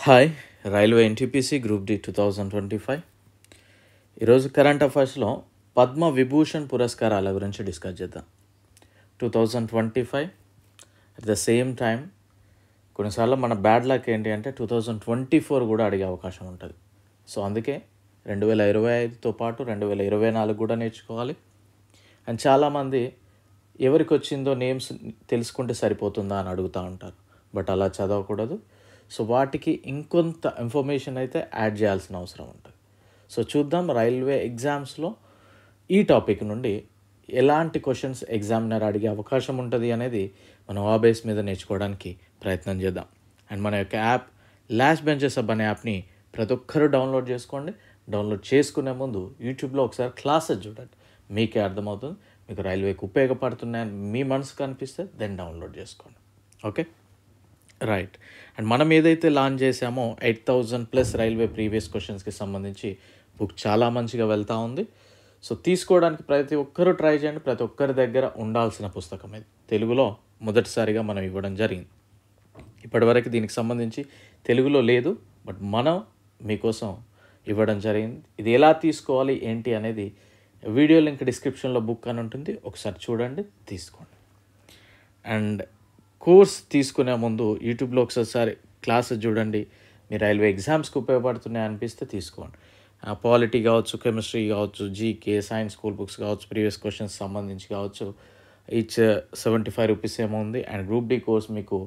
Hi railway NTPC group D 2025 ఈరోజు current అఫైర్స్లో Padma Vibhushan పురస్కారాల గురించి డిస్కస్ చేద్దాం. 2025 అట్ ద సేమ్ టైం కొన్నిసార్లు మన బ్యాడ్ లక్ ఏంటి అంటే 2024 కూడా అడిగే అవకాశం ఉంటుంది. సో అందుకే 2025తో పాటు 2024 కూడా నేర్చుకోవాలి. అండ్ చాలామంది ఎవరికి వచ్చిందో నేమ్స్ తెలుసుకుంటే సరిపోతుందా అని అడుగుతూ ఉంటారు. బట్ అలా చదవకూడదు. సో వాటికి ఇంకొంత ఇన్ఫర్మేషన్ అయితే యాడ్ చేయాల్సిన అవసరం ఉంటుంది. సో చూద్దాం రైల్వే ఎగ్జామ్స్లో ఈ టాపిక్ నుండి ఎలాంటి క్వశ్చన్స్ ఎగ్జామినర్ అడిగే అవకాశం ఉంటుంది అనేది మనం ఆ బేస్ మీద నేర్చుకోవడానికి ప్రయత్నం చేద్దాం. అండ్ మన యొక్క యాప్ లాస్ట్ బెంచెస్ హబ్ అనే యాప్ని ప్రతి ఒక్కరూ డౌన్లోడ్ చేసుకోండి. డౌన్లోడ్ చేసుకునే ముందు యూట్యూబ్లో ఒకసారి క్లాసెస్ చూడండి, మీకే అర్థమవుతుంది. మీకు రైల్వేకి ఉపయోగపడుతున్నాయని మీ మనసుకు అనిపిస్తే దెన్ డౌన్లోడ్ చేసుకోండి. Okay right. అండ్ మనం ఏదైతే లాంచ్ చేసామో 8,000+ రైల్వే ప్రీవియస్ క్వశ్చన్స్కి సంబంధించి బుక్ చాలా మంచిగా వెళ్తూ ఉంది. సో తీసుకోవడానికి ప్రతి ఒక్కరూ ట్రై చేయండి. ప్రతి ఒక్కరి దగ్గర ఉండాల్సిన పుస్తకం ఇది. తెలుగులో మొదటిసారిగా మనం ఇవ్వడం జరిగింది. ఇప్పటివరకు దీనికి సంబంధించి తెలుగులో లేదు, బట్ మనం మీకోసం ఇవ్వడం జరిగింది. ఇది ఎలా తీసుకోవాలి ఏంటి అనేది వీడియో లింక్ డిస్క్రిప్షన్లో బుక్ అని ఉంటుంది, ఒకసారి చూడండి, తీసుకోండి. అండ్ కోర్స్ తీసుకునే ముందు యూట్యూబ్లో ఒకసారి క్లాసెస్ చూడండి. మీ రైల్వే ఎగ్జామ్స్కి ఉపయోగపడుతున్నాయి అనిపిస్తే తీసుకోండి. పాలిటీ కావచ్చు, కెమిస్ట్రీ కావచ్చు, జీకే, సైన్స్ స్కూల్ బుక్స్ కావచ్చు, ప్రీవియస్ క్వశ్చన్స్ సంబంధించి కావచ్చు. ఈచ్ 75 రూపీస్ ఏమో ఉంది. అండ్ గ్రూప్ డి కోర్స్ మీకు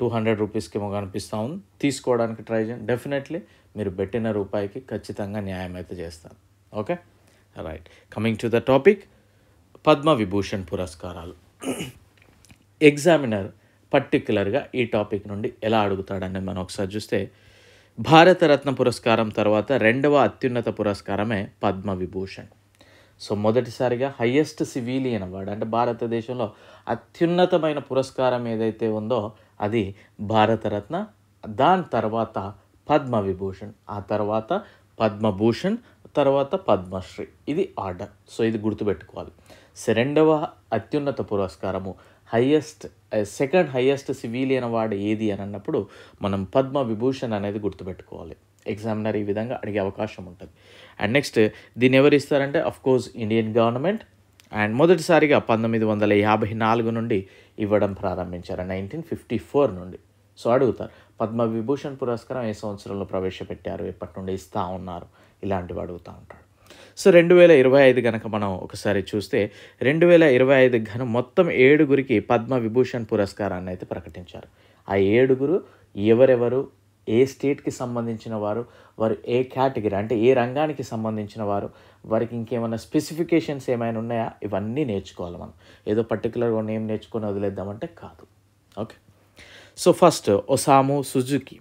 200 రూపీస్కి ఏమో కనిపిస్తూ ఉంది. తీసుకోవడానికి ట్రై చేయండి. డెఫినెట్లీ మీరు పెట్టిన రూపాయికి ఖచ్చితంగా న్యాయం అయితే చేస్తాను. Okay right. Coming to the topic, Padma Vibhushan పురస్కారాలు. ఎగ్జామినర్ పర్టిక్యులర్గా ఈ టాపిక్ నుండి ఎలా అడుగుతాడని మనం ఒకసారి చూస్తే, భారతరత్న పురస్కారం తర్వాత రెండవ అత్యున్నత పురస్కారమే పద్మ విభూషణ్. సో మొదటిసారిగా హయ్యెస్ట్ సివిలియన్ అవార్డు, అంటే భారతదేశంలో అత్యున్నతమైన పురస్కారం ఏదైతే ఉందో అది భారతరత్న. దాని తర్వాత పద్మ విభూషణ్, ఆ తర్వాత పద్మభూషణ్, తర్వాత పద్మశ్రీ. ఇది ఆర్డర్. సో ఇది గుర్తుపెట్టుకోవాలి. సో రెండవ అత్యున్నత పురస్కారము సెకండ్ హైయెస్ట్ సివిలియన్ అవార్డు ఏది అని అన్నప్పుడు మనం పద్మ విభూషణ్ అనేది గుర్తుపెట్టుకోవాలి. ఎగ్జామినర్ ఈ విధంగా అడిగే అవకాశం ఉంటుంది. అండ్ నెక్స్ట్ దీన్ని ఎవరు ఇస్తారంటే అఫ్కోర్స్ ఇండియన్ గవర్నమెంట్. అండ్ మొదటిసారిగా 1954 నుండి ఇవ్వడం ప్రారంభించారు, 1954 నుండి. సో అడుగుతారు పద్మ విభూషణ్ పురస్కారం ఏ సంవత్సరంలో ప్రవేశపెట్టారు, ఎప్పటి నుండి ఇస్తూ ఉన్నారు, ఇలాంటివి అడుగుతూ ఉంటారు. సో 2025 కనుక మనం ఒకసారి చూస్తే 2025 గాను మొత్తం 7గురికి పద్మ విభూషణ్ పురస్కారాన్ని అయితే ప్రకటించారు. ఆ 7గురు ఎవరెవరు, ఏ స్టేట్కి సంబంధించిన వారు, వారు ఏ కేటగిరీ అంటే ఏ రంగానికి సంబంధించిన వారు, వారికి ఇంకేమైనా స్పెసిఫికేషన్స్ ఏమైనా ఉన్నాయా, ఇవన్నీ నేర్చుకోవాలి మనం. ఏదో పర్టికులర్గా నేమ్ నేర్చుకొని వదిలేద్దామంటే కాదు. ఓకే. సో ఫస్ట్ ఒసాము సుజుకి,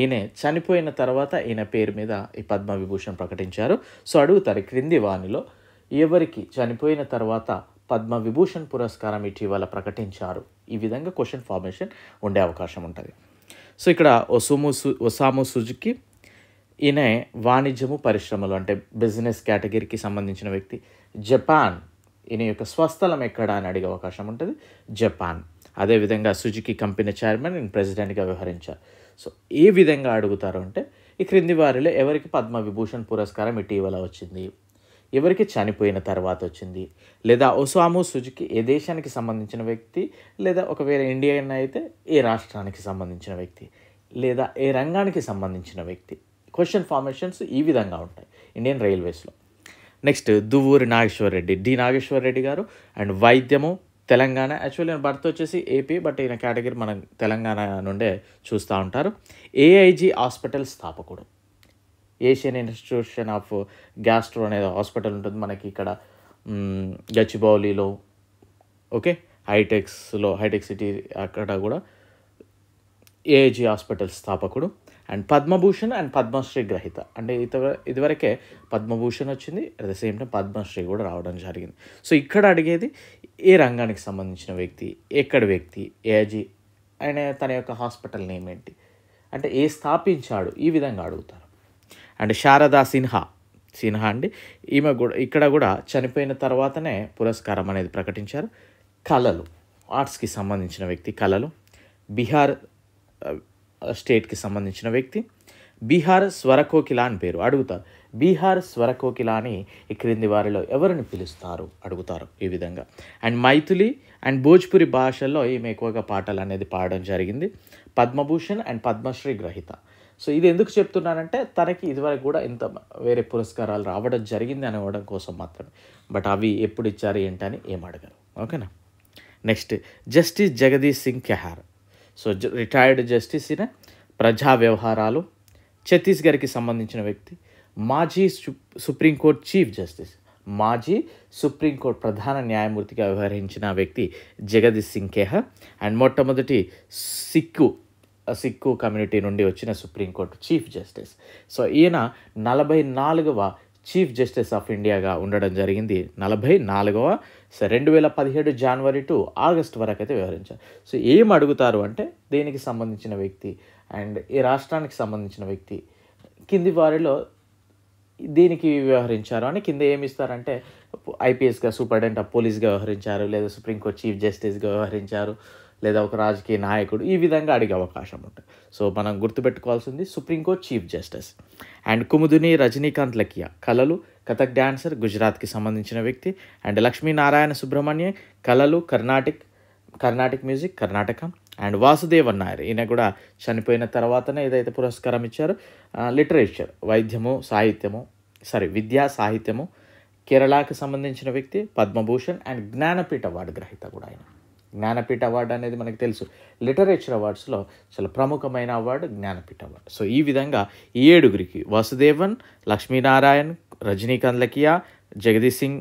ఈయన చనిపోయిన తర్వాత ఈయన పేరు మీద ఈ పద్మ విభూషణ్ ప్రకటించారు. సో అడుగుతారు క్రింది వానిలో ఎవరికి చనిపోయిన తర్వాత పద్మ విభూషణ్ పురస్కారం ఇటీవల ప్రకటించారు. ఈ విధంగా క్వశ్చన్ ఫార్మేషన్ ఉండే అవకాశం ఉంటుంది. సో ఇక్కడ ఒసాము సుజుకి, ఈయన వాణిజ్యము పరిశ్రమలు అంటే బిజినెస్ కేటగిరీకి సంబంధించిన వ్యక్తి. జపాన్, ఈయన యొక్క స్వస్థలం ఎక్కడ అని అడిగే అవకాశం ఉంటుంది, జపాన్. అదేవిధంగా సుజుకి కంపెనీ చైర్మన్ అండ్ ప్రెసిడెంట్గా వ్యవహరించారు. సో ఏ విధంగా అడుగుతారు అంటే ఈ క్రింది వారిలో ఎవరికి పద్మ విభూషణ్ పురస్కారం ఇటీవల వచ్చింది, ఎవరికి చనిపోయిన తర్వాత వచ్చింది, లేదా ఒసాము సుజుకి ఏ దేశానికి సంబంధించిన వ్యక్తి, లేదా ఒకవేళ ఇండియన్ అయితే ఏ రాష్ట్రానికి సంబంధించిన వ్యక్తి, లేదా ఏ రంగానికి సంబంధించిన వ్యక్తి. క్వశ్చన్ ఫార్మేషన్స్ ఈ విధంగా ఉంటాయి ఇండియన్ రైల్వేస్లో. నెక్స్ట్ దువ్వూరి నాగేశ్వర్ రెడ్డి, డి నాగేశ్వర్ రెడ్డి గారు. అండ్ వైద్యము తెలంగాణ, యాక్చువల్లీ ఈయన బర్త్ వచ్చేసి ఏపీ, బట్ ఈయన కేటగిరీ మనం తెలంగాణ నుండే చూస్తూ ఉంటారు. ఏఐజీ హాస్పిటల్ స్థాపకుడు. ఏషియన్ ఇన్స్టిట్యూషన్ ఆఫ్ గ్యాస్ట్రో అనేది హాస్పిటల్ ఉంటుంది మనకి ఇక్కడ గచ్చిబౌలిలో. ఓకే, హైటెక్ సిటీ అక్కడ కూడా ఏఐజీ హాస్పిటల్ స్థాపకుడు. అండ్ పద్మభూషణ్ అండ్ పద్మశ్రీ గ్రహీత, అంటే ఇదివరకే పద్మభూషణ్ వచ్చింది, at the same time Padma Shri కూడా రావడం జరిగింది. సో ఇక్కడ అడిగేది ఏ రంగానికి సంబంధించిన వ్యక్తి, ఎక్కడి వ్యక్తి, ఏఐజీ, ఆయన తన యొక్క హాస్పిటల్ నేమ్ ఏంటి, అంటే ఏ స్థాపించాడు, ఈ విధంగా అడుగుతారు. అండ్ శారదా సిన్హా అండి, ఈమె కూడా ఇక్కడ కూడా చనిపోయిన తర్వాతనే పురస్కారం అనేది ప్రకటించారు. కళలు, ఆర్ట్స్కి సంబంధించిన వ్యక్తి, కళలు. బీహార్ స్టేట్కి సంబంధించిన వ్యక్తి. బీహార్ స్వరకోకిల అని పేరు. అడుగుతారు, బీహార్ స్వరకోకిల అని ఈ క్రింది వారిలో ఎవరిని పిలుస్తారు అడుగుతారు ఈ విధంగా. అండ్ మైథిలి అండ్ భోజ్పురి భాషల్లో ఈమె ఎక్కువగా పాటలు అనేది పాడడం జరిగింది. పద్మభూషణ్ అండ్ పద్మశ్రీ గ్రహీత. సో ఇది ఎందుకు చెప్తున్నానంటే తనకి ఇదివరకు కూడా ఇంత వేరే పురస్కారాలు రావడం జరిగింది అనవడం కోసం మాత్రమే. బట్ అవి ఎప్పుడు ఇచ్చారు ఏంటని ఏం అడగరు. ఓకేనా. Next justice Jagdish Singh Khehar. So retired justice in ప్రజా వ్యవహారాలు, ఛత్తీస్గఢ్కి సంబంధించిన వ్యక్తి. మాజీ సుప్రీంకోర్టు చీఫ్ జస్టిస్, మాజీ సుప్రీంకోర్టు ప్రధాన న్యాయమూర్తిగా వ్యవహరించిన వ్యక్తి జగదీష్ సింగ్ కెహార్. అండ్ మొట్టమొదటి సిక్కు కమ్యూనిటీ నుండి వచ్చిన సుప్రీంకోర్టు చీఫ్ జస్టిస్. సో ఈయన 44వ చీఫ్ జస్టిస్ ఆఫ్ ఇండియాగా ఉండడం జరిగింది. 44వ. సో 2017 జనవరి టు ఆగస్ట్ వరకు అయితే వ్యవహరించారు. సో ఏం అడుగుతారు అంటే దేనికి సంబంధించిన వ్యక్తి అండ్ ఏ రాష్ట్రానికి సంబంధించిన వ్యక్తి, కింది వారిలో దేనికి వ్యవహరించారు అని కింద ఏమి ఇస్తారంటే ఐపీఎస్గా సూపరింటెండెంట్ ఆఫ్ పోలీస్గా వ్యవహరించారు, లేదా సుప్రీంకోర్టు చీఫ్ జస్టిస్గా వ్యవహరించారు, లేదా ఒక రాజకీయ నాయకుడు, ఈ విధంగా అడిగే అవకాశం ఉంటుంది. సో మనం గుర్తుపెట్టుకోవాల్సింది supreme court chief justice. And Kumudini Rajnikant Lakhia, కళలు, కథక్ డాన్సర్, గుజరాత్కి సంబంధించిన వ్యక్తి. అండ్ లక్ష్మీనారాయణ సుబ్రహ్మణ్య, కళలు, కర్ణాటిక్ మ్యూజిక్, కర్ణాటక. అండ్ వాసుదేవన్ నాయర్, ఈయన కూడా చనిపోయిన తర్వాతనే ఏదైతే పురస్కారం ఇచ్చారో లిటరేచర్, విద్యా సాహిత్యము, కేరళకి సంబంధించిన వ్యక్తి. పద్మభూషణ్ అండ్ జ్ఞానపీఠ అవార్డు గ్రహీత కూడా ఆయన. జ్ఞానపీఠ అవార్డు అనేది మనకు తెలుసు, లిటరేచర్ అవార్డ్స్లో చాలా ప్రముఖమైన అవార్డు జ్ఞానపీఠ అవార్డు. సో ఈ విధంగా ఈ 7గురికి వాసుదేవన్, లక్ష్మీనారాయణ్, రజనీకాంత్ లకియా, జగదీష్ సింగ్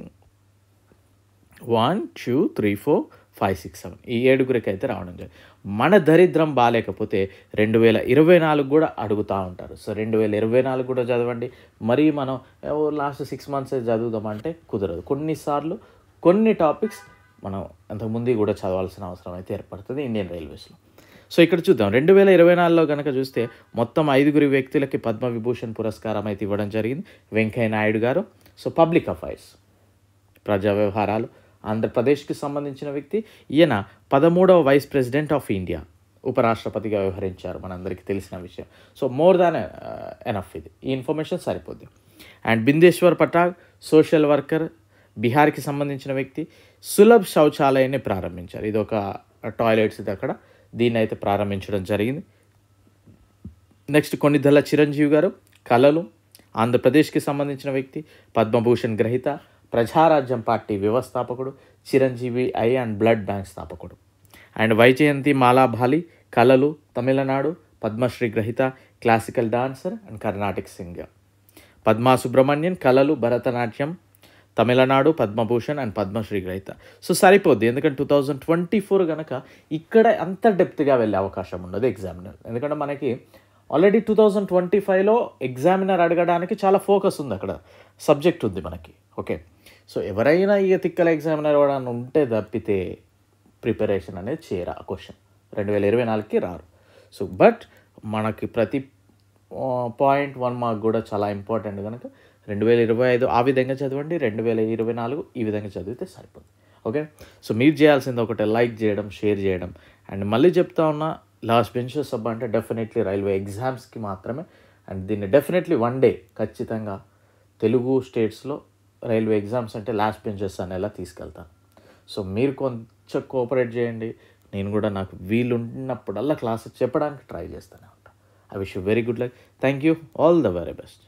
1 2 3 4 5 6 7 ఈ 7గురికి అయితే రావడం జరిగింది. మన దరిద్రం బాగాలేకపోతే 2024 కూడా అడుగుతూ ఉంటారు. సో 2024 కూడా చదవండి. మరీ మనం లాస్ట్ 6 months చదువుదామంటే కుదరదు. కొన్నిసార్లు కొన్ని టాపిక్స్ మనం అంతకుముందు కూడా చదవాల్సిన అవసరం అయితే ఏర్పడుతుంది ఇండియన్ రైల్వేస్లో. సో ఇక్కడ చూద్దాం 2024లో కనుక చూస్తే మొత్తం 5 వ్యక్తులకి పద్మవిభూషణ్ పురస్కారం అయితే ఇవ్వడం జరిగింది. వెంకయ్య నాయుడు గారు. సో పబ్లిక్ అఫైర్స్, ప్రజా వ్యవహారాలు, ఆంధ్రప్రదేశ్కి సంబంధించిన వ్యక్తి. ఈయన 13వ వైస్ ప్రెసిడెంట్ ఆఫ్ ఇండియా, ఉపరాష్ట్రపతిగా వ్యవహరించారు, మనందరికీ తెలిసిన విషయం. సో మోర్ దాన్ ఎనఫ్ ఇది, ఈ ఇన్ఫర్మేషన్ సరిపోద్ది. అండ్ బిందేశ్వర్ పటాక్, సోషల్ వర్కర్, బీహార్కి సంబంధించిన వ్యక్తి. సులభ్ శౌచాలయాన్ని ప్రారంభించారు. ఇది ఒక టాయిలెట్స్ ఇది అక్కడ, దీన్ని అయితే ప్రారంభించడం జరిగింది. నెక్స్ట్ కొన్నిదెల చిరంజీవి గారు, కళలు, ఆంధ్రప్రదేశ్కి సంబంధించిన వ్యక్తి, పద్మభూషణ్ గ్రహీత, ప్రజారాజ్యం పార్టీ వ్యవస్థాపకుడు, Chiranjeevi eye and blood bank స్థాపకుడు. అండ్ వైజయంతి మాలాభాలి, కళలు, తమిళనాడు, పద్మశ్రీ గ్రహీత, classical dancer and Carnatic singer. Padma Subrahmanyam, కళలు, భరతనాట్యం, తమిళనాడు, పద్మభూషణ్ అండ్ పద్మశ్రీ గ్రహీత. సో సరిపోద్ది, ఎందుకంటే 2024 కనుక ఇక్కడ అంత డెప్త్గా వెళ్ళే అవకాశం ఉండదు ఎగ్జామినర్. ఎందుకంటే మనకి ఆల్రెడీ 2025లో ఎగ్జామినర్ అడగడానికి చాలా ఫోకస్ ఉంది, అక్కడ సబ్జెక్ట్ ఉంది మనకి. ఓకే. సో ఎవరైనా ఇక తిక్కల ఎగ్జామినర్ ఎవరైనా ఉంటే తప్పితే ప్రిపరేషన్ అనేది చేయరా క్వశ్చన్ 2024కి రారు. సో బట్ మనకి ప్రతి పాయింట్ 1 మార్క్ కూడా చాలా ఇంపార్టెంట్ కనుక 2025 ఆ విధంగా చదవండి, 2024 ఈ విధంగా చదివితే సరిపోతుంది. ఓకే. సో మీరు చేయాల్సింది ఒకటే, లైక్ చేయడం, షేర్ చేయడం. అండ్ మళ్ళీ చెప్తా ఉన్నా, లాస్ట్ బెంచెస్ సబ్ అంటే డెఫినెట్లీ రైల్వే ఎగ్జామ్స్కి మాత్రమే. అండ్ దీన్ని డెఫినెట్లీ వన్ డే ఖచ్చితంగా తెలుగు స్టేట్స్లో రైల్వే ఎగ్జామ్స్ అంటే లాస్ట్ బెంచెస్ అనేలా తీసుకెళ్తాను. సో మీరు కొంచెం కోఆపరేట్ చేయండి. నేను కూడా నాకు వీలున్నప్పుడల్లా క్లాసెస్ చెప్పడానికి ట్రై చేస్తూనే ఉంటాను. I wish you very good luck. Thank you. All the very best.